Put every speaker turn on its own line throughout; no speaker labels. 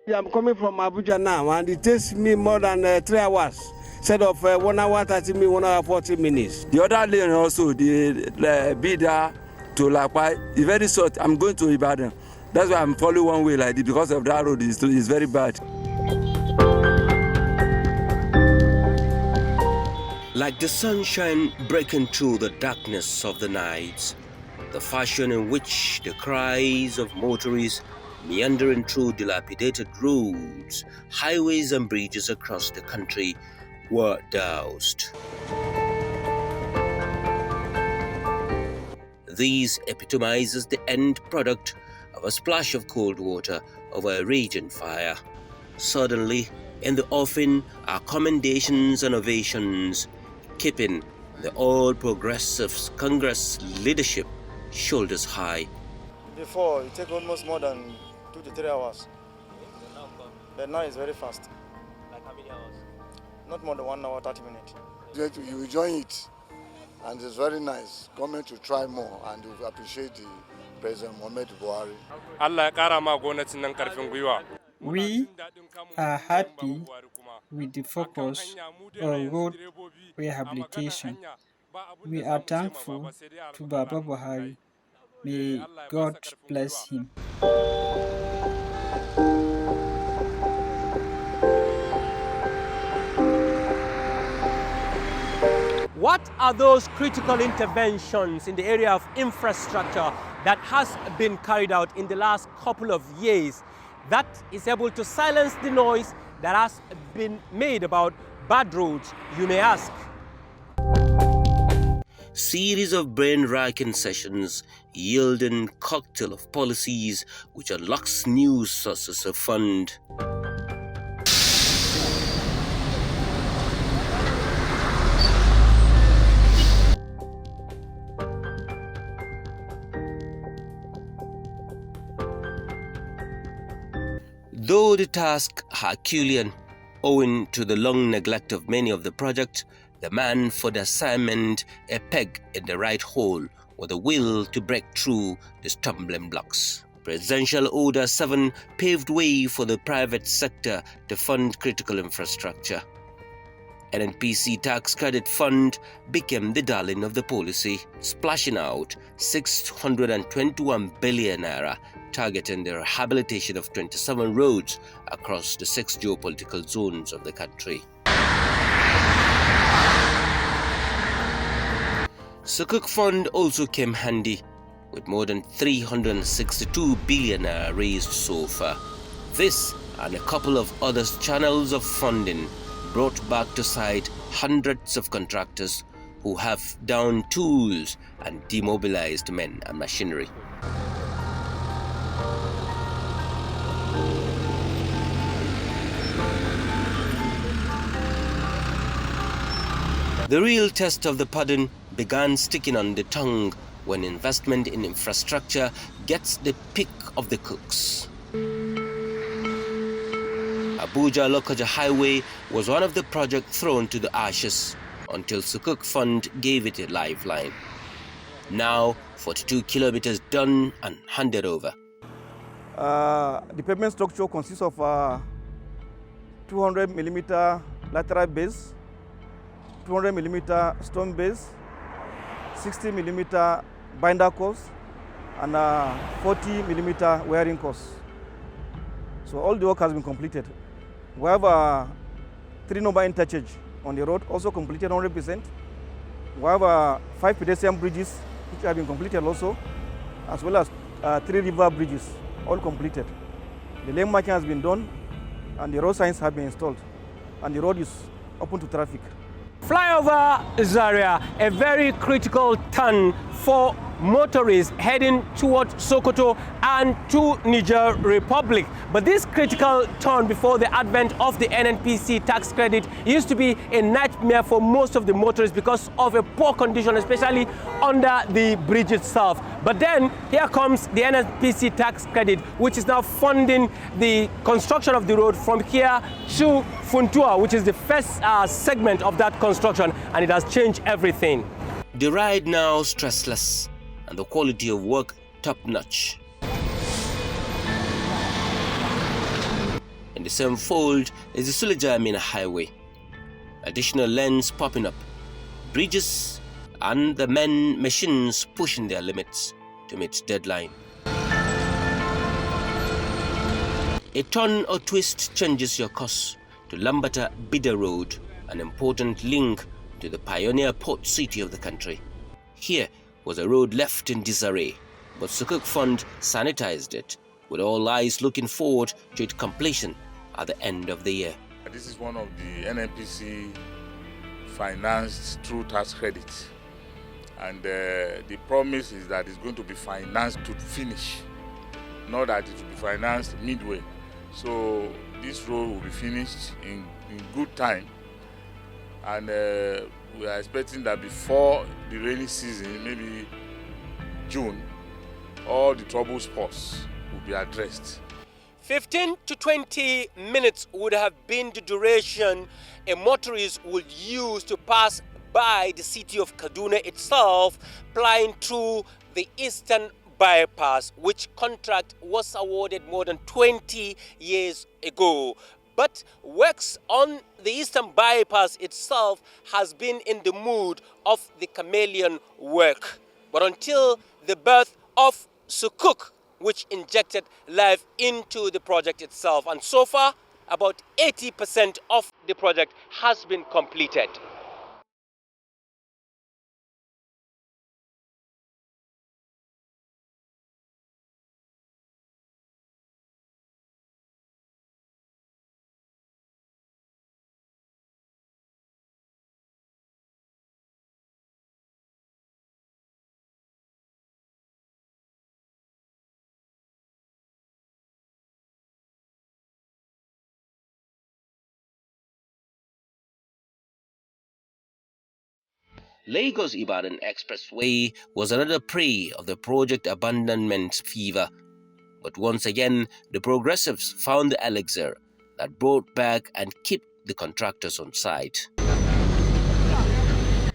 I'm coming from Abuja now, and it takes me more than 3 hours. Instead of 1 hour 30 minutes, 1 hour 40 minutes.
The other lane also, the Bida to Lakpai, is very short. I'm going to Ibadan. That's why I'm following one way like this, because of that road is very bad.
Like the sunshine breaking through the darkness of the night, the fashion in which the cries of motorists meandering through dilapidated roads, highways and bridges across the country were doused. This epitomizes the end product of a splash of cold water over a raging fire. Suddenly, in the offing are commendations and ovations, keeping the All Progressives Congress leadership shoulders high.
Before, it takes almost more than 2 to 3 hours. But now it's very fast.
Like how many hours?
Not more than 1 hour, 30 minutes.
You enjoy it, and it's very nice. Government to try more, and we appreciate the President Muhammad Buhari.
We are happy with the focus on road rehabilitation. We are thankful to Baba Buhari. May God bless him.
What are those critical interventions in the area of infrastructure that has been carried out in the last couple of years that is able to silence the noise that has been made about bad roads, you may ask?
Series of brain-racking sessions yielding cocktail of policies which unlocks new sources of fund. Though the task Herculean, owing to the long neglect of many of the projects, the man for the assignment a peg in the right hole with a will to break through the stumbling blocks. Presidential Order 7 paved way for the private sector to fund critical infrastructure. NNPC Tax Credit Fund became the darling of the policy, splashing out 621 billion naira, targeting the rehabilitation of 27 roads across the 6 geopolitical zones of the country. Sukuk Fund also came handy, with more than 362 billion naira raised so far. This and a couple of other channels of funding brought back to site hundreds of contractors who have downed tools and demobilized men and machinery. The real test of the pardon began sticking on the tongue when investment in infrastructure gets the pick of the cooks. Abuja-Lokoja Highway was one of the projects thrown to the ashes until Sukuk Fund gave it a lifeline. Now, 42 kilometers done and handed over.
The pavement structure consists of 200 millimeter lateral base, 200 millimeter stone base, 60 millimeter binder course, and 40 millimeter wiring course. So all the work has been completed. We have 3 number interchange on the road, also completed 100%. We have 5 pedestrian bridges, which have been completed also, as well as 3 river bridges, all completed. The lane marking has been done, and the road signs have been installed, and the road is open to traffic.
Flyover Zaria, a very critical turn for motorists heading towards Sokoto and to Niger Republic. But this critical turn before the advent of the NNPC tax credit used to be a nightmare for most of the motorists because of a poor condition, especially under the bridge itself. But then here comes the NNPC tax credit, which is now funding the construction of the road from here to Funtua, which is the first segment of that construction, and it has changed everything.
The ride now stressless and the quality of work top-notch. same fold is the Suleja-Mina Highway. Additional lanes popping up, bridges, and the machines pushing their limits to meet deadline. A turn or twist changes your course to Lambata Bida Road, an important link to the pioneer port city of the country. Here was a road left in disarray, but Sukuk Fund sanitized it, with all eyes looking forward to its completion at the end of the year.
This is one of the NNPC financed through tax credits, and the promise is that it's going to be financed to finish, not that it will be financed midway. So this road will be finished in good time, and we are expecting that before the rainy season, maybe June, all the trouble spots will be addressed.
15 to 20 minutes would have been the duration a motorist would use to pass by the city of Kaduna itself, plying through the Eastern Bypass, which contract was awarded more than 20 years ago. But works on the Eastern Bypass itself has been in the mood of the chameleon work. But until the birth of Sukuk, which injected life into the project itself, and so far about 80% of the project has been completed.
Lagos-Ibadan Expressway was another prey of the project abandonment fever. But once again, the progressives found the elixir that brought back and kept the contractors on site.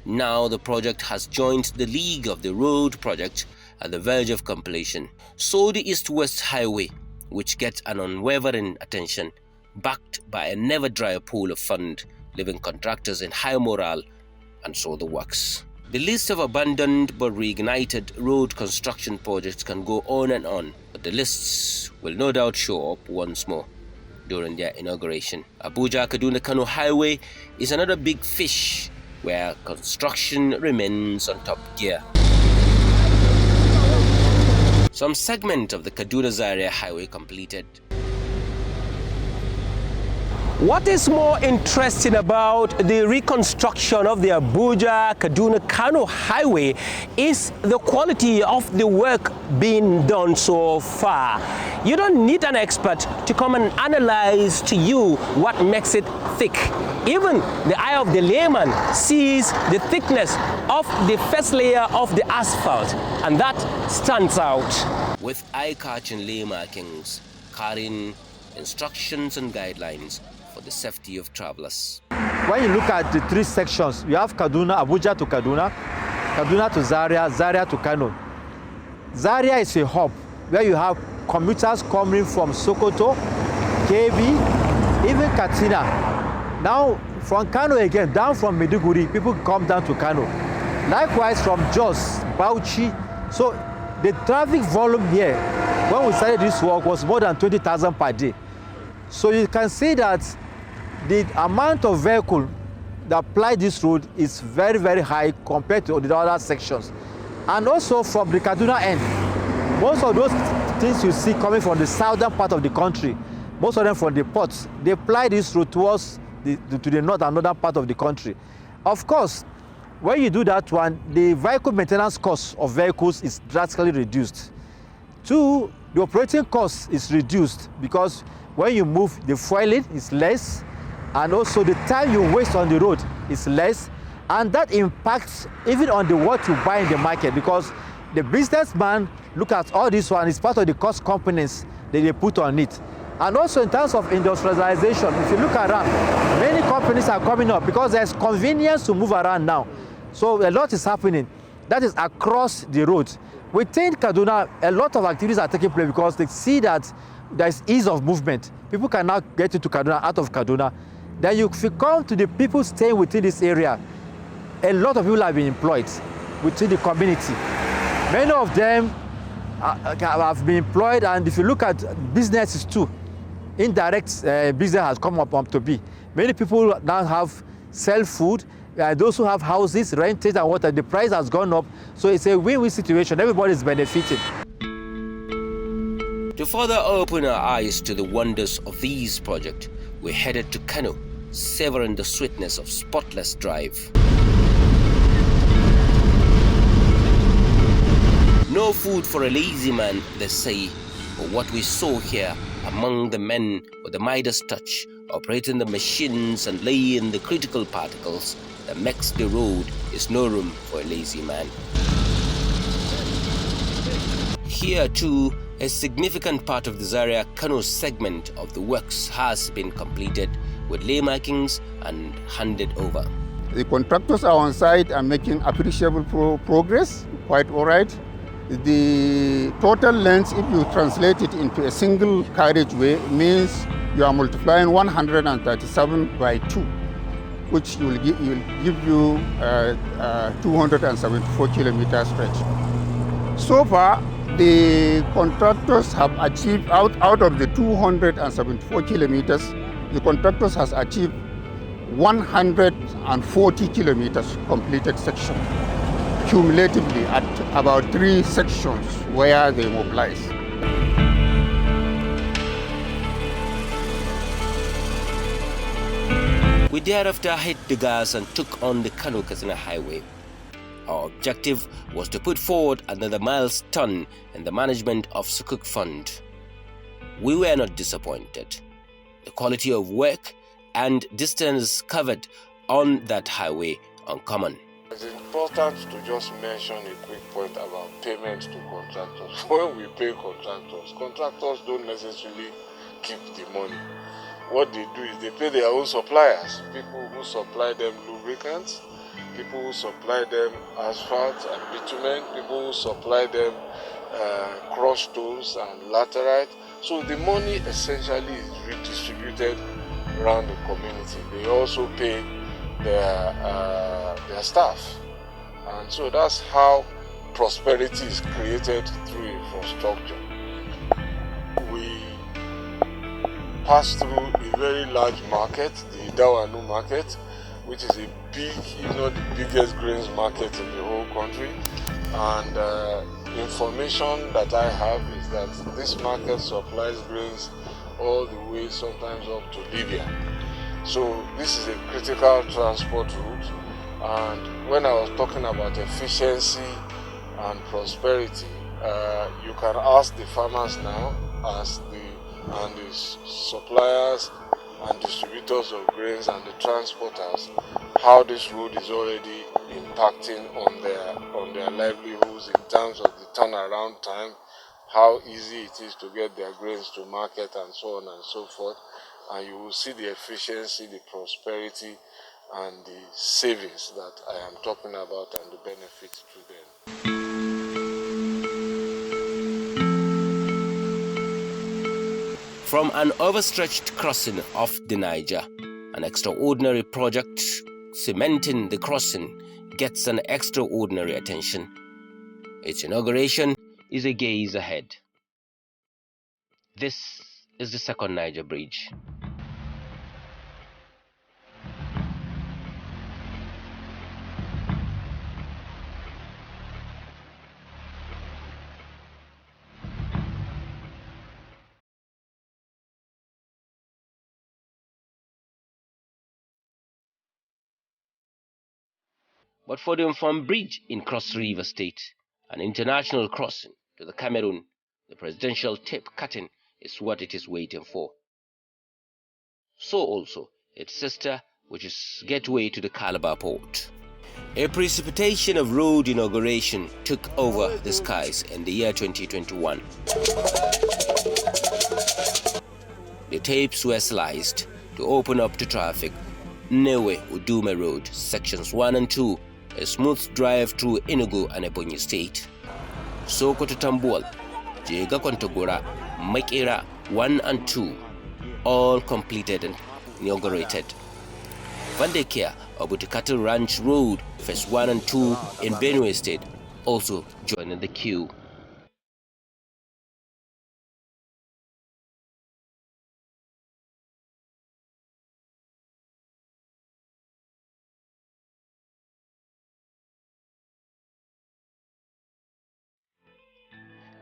Now the project has joined the League of the Road project at the verge of completion. So the East-West Highway, which gets an unwavering attention, backed by a never-dry pool of fund, leaving contractors in high morale, and so the works. The list of abandoned but reignited road construction projects can go on and on, but the lists will no doubt show up once more during their inauguration. Abuja-Kaduna-Kano Highway is another big fish where construction remains on top gear. Some segment of the Kaduna-Zaria Highway completed.
What is more interesting about the reconstruction of the Abuja-Kaduna-Kano Highway is the quality of the work being done so far. You don't need an expert to come and analyze to you what makes it thick. Even the eye of the layman sees the thickness of the first layer of the asphalt, and that stands out.
With eye-catching lay markings carrying instructions and guidelines for the safety of travelers.
When you look at the three sections, you have Kaduna, Abuja to Kaduna, Kaduna to Zaria, Zaria to Kano. Zaria is a hub where you have commuters coming from Sokoto, KB, even Katsina. Now, from Kano again, down from Maiduguri, people come down to Kano. Likewise, from Jos, Bauchi. So the traffic volume here, when we started this work, was more than 20,000 per day. So you can see that the amount of vehicle that apply this road is very, very high compared to the other sections. And also from the Kaduna end, most of those things you see coming from the southern part of the country, most of them from the ports, they apply this road towards to the north and northern part of the country. Of course, when you do that one, the vehicle maintenance cost of vehicles is drastically reduced. Two, the operating cost is reduced because when you move, the fueling is less, and also the time you waste on the road is less, and that impacts even on the what you buy in the market, because the businessman look at all this one, it's part of the cost components that they put on it. And also in terms of industrialization, if you look around, many companies are coming up because there's convenience to move around now. So a lot is happening. That is across the road. Within Kaduna, a lot of activities are taking place because they see that there's ease of movement. People can now get into Kaduna, out of Kaduna. Then if you come to the people staying within this area, a lot of people have been employed within the community. Many of them have been employed, and if you look at businesses too, indirect business has come up to be. Many people now have sell food. Those who have houses, rented and water, the price has gone up. So it's a win-win situation. Everybody is benefiting.
To further open our eyes to the wonders of these projects, we headed to Kano, savoring the sweetness of spotless drive. No food for a lazy man, they say, but what we saw here among the men with the Midas touch, operating the machines and laying the critical particles that makes the road is no room for a lazy man. Here too, a significant part of the Zaria-Kano segment of the works has been completed with lay markings and handed over.
The contractors are on site and making appreciable progress, quite all right. The total length, if you translate it into a single carriageway, means you are multiplying 137 by 2, which will give you 274 kilometer stretch. So far, the contractors have achieved, out of the 274 kilometers, the contractors has achieved 140 kilometers completed section, cumulatively at about 3 sections where they mobilize.
We thereafter hit the gas and took on the Kano-Katsina highway. Our objective was to put forward another milestone in the management of Sukuk Fund. We were not disappointed. The quality of work and distance covered on that highway uncommon.
It's important to just mention a quick point about payment to contractors. When we pay contractors don't necessarily keep the money. What they do is they pay their own suppliers, people who supply them lubricants, people who supply them asphalt and bitumen, people who supply them crushed stones and laterite. So the money essentially is redistributed around the community. They also pay their staff. And so that's how prosperity is created through infrastructure. We pass through a very large market, the Dawanu market, which is a big, if not the biggest grains market in the whole country. And information that I have is that this market supplies grains all the way sometimes up to Libya. So this is a critical transport route. And when I was talking about efficiency and prosperity, you can ask the farmers now, and the suppliers and distributors of grains and the transporters, how this road is already impacting on their livelihoods in terms of the turnaround time, how easy it is to get their grains to market, and so on and so forth. And you will see the efficiency, the prosperity, and the savings that I am talking about and the benefits to them.
From an overstretched crossing of the Niger, an extraordinary project cementing the crossing gets an extraordinary attention. Its inauguration is a gaze ahead. This is the second Niger Bridge. But for the Mfam Bridge in Cross River State, an international crossing to the Cameroon, the presidential tape cutting is what it is waiting for. So also its sister, which is gateway to the Calabar port. A precipitation of road inauguration took over the skies in the year 2021. The tapes were sliced to open up to traffic Newe Udume Road, sections 1 and 2, a smooth drive through Enugu and Ebonyi State. Sokoto Tambuwal, Jega Kontagora, Makera, 1 and 2, all completed and inaugurated. Vandekia Obuti Cattle Ranch Road, Phase 1 and 2 in Benue State, also joining the queue.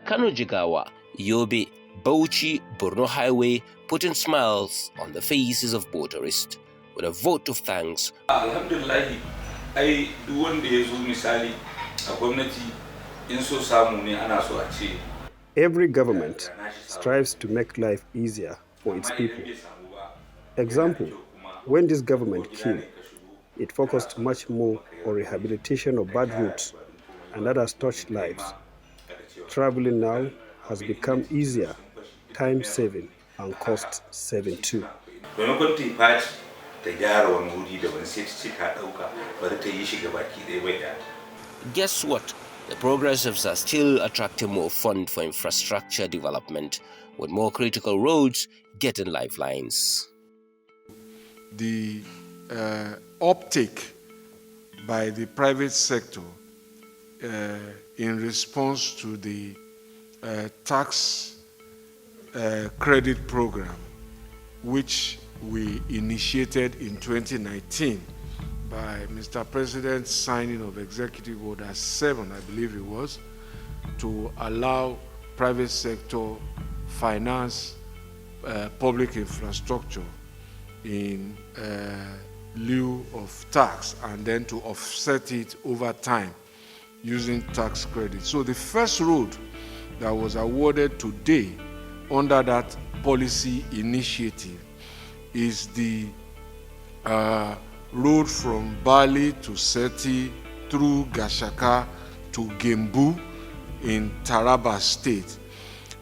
Kano Jigawa, Yobe, Bauchi, Borno Highway putting smiles on the faces of motorists with a vote of thanks.
Alhamdulillah, ai duk wanda ya zo misali a gwamnati in so samu ne ana so a ce.
Every government strives to make life easier for its people. Example, when this government came, it focused much more on rehabilitation of bad routes, and that has touched lives. Traveling now has become easier, time-saving, and cost-saving too.
Guess what? The progressives are still attracting more funds for infrastructure development, with more critical roads getting lifelines.
The uptake by the private sector in response to the tax credit program, which we initiated in 2019 by Mr. President's signing of Executive Order 7, I believe it was, to allow private sector finance public infrastructure in lieu of tax, and then to offset it over time using tax credit. So the first road that was awarded today under that policy initiative is the road from Bali to Seti through Gashaka to Gembu in Taraba State,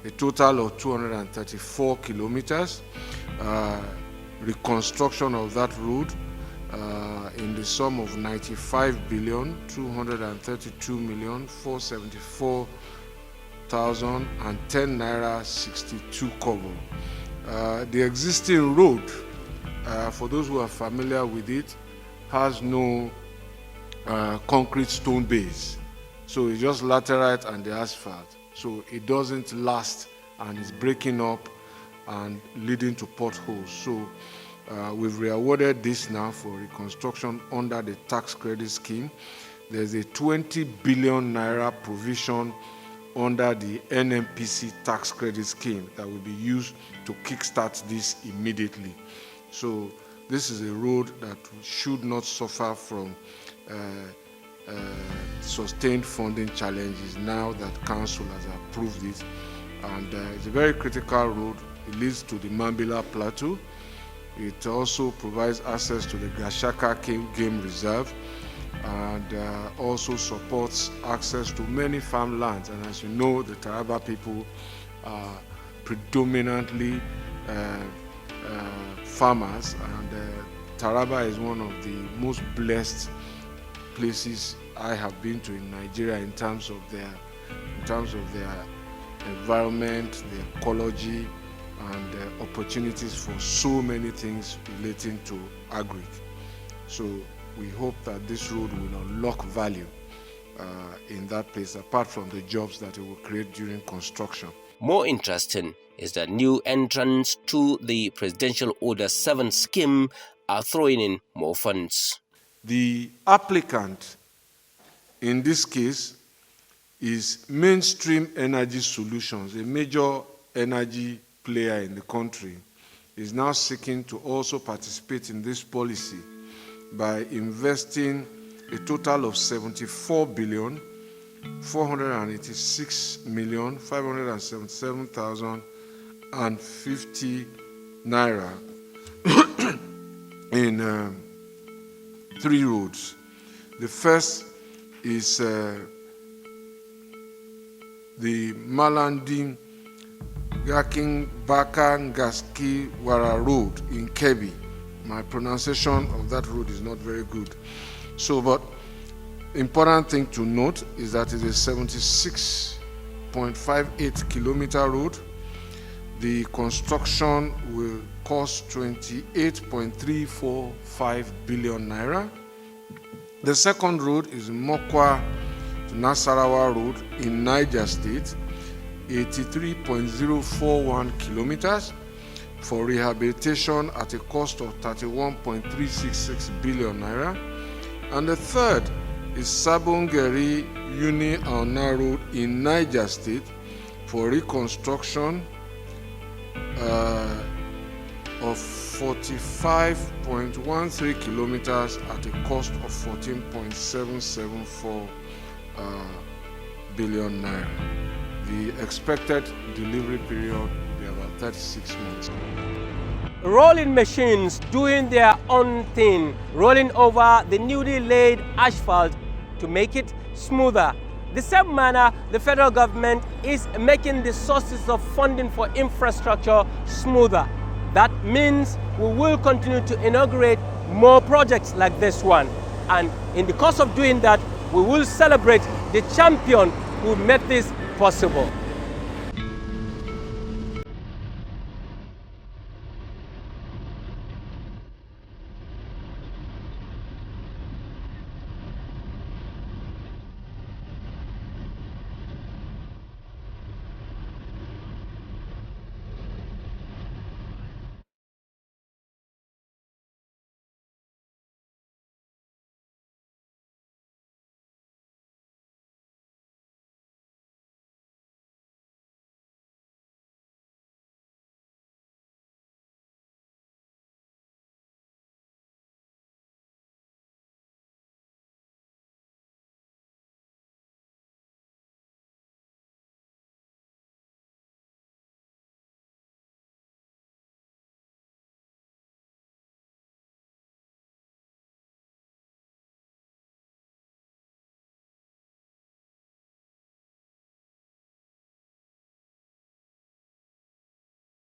a total of 234 kilometers. Reconstruction of that road in the sum of 95,232,474,010 naira 62 kobo. The existing road, for those who are familiar with it, has no concrete stone base. So it's just laterite and the asphalt. So it doesn't last and it's breaking up and leading to potholes. So we've re-awarded this now for reconstruction under the tax credit scheme. There's a 20 billion naira provision under the NMPC tax credit scheme that will be used to kickstart this immediately. So this is a road that should not suffer from sustained funding challenges now that council has approved it. And it's a very critical road. It leads to the Mambila Plateau. It also provides access to the Gashaka Game Reserve, and also supports access to many farmlands. And as you know, the Taraba people are predominantly farmers, and Taraba is one of the most blessed places I have been to in Nigeria in terms of their environment, their ecology, and opportunities for so many things relating to agri. So we hope that this road will unlock value in that place, apart from the jobs that it will create during construction.
More interesting is that new entrants to the Presidential Order 7 scheme are throwing in more funds.
The applicant in this case is Mainstream Energy Solutions, a major energy player in the country, is now seeking to also participate in this policy by investing a total of 74,486,577,050 naira in 3 roads. The first is the Malanding Gaking Bakan Gaski Wara Road in Kebbi. My pronunciation of that road is not very good. So, but important thing to note is that it's a 76.58 kilometer road. The construction will cost 28.345 billion naira. The second road is Mokwa to Nasarawa Road in Niger State, 83.041 kilometers for rehabilitation at a cost of 31.366 billion naira. And the third is Sabongeri Uni Auna Road in Niger State for reconstruction of 45.13 kilometers at a cost of 14.774 billion naira. The expected delivery period will be about 36 months.
Rolling machines doing their own thing, rolling over the newly laid asphalt to make it smoother. The same manner, the federal government is making the sources of funding for infrastructure smoother. That means we will continue to inaugurate more projects like this one. And in the course of doing that, we will celebrate the champion who made this possible.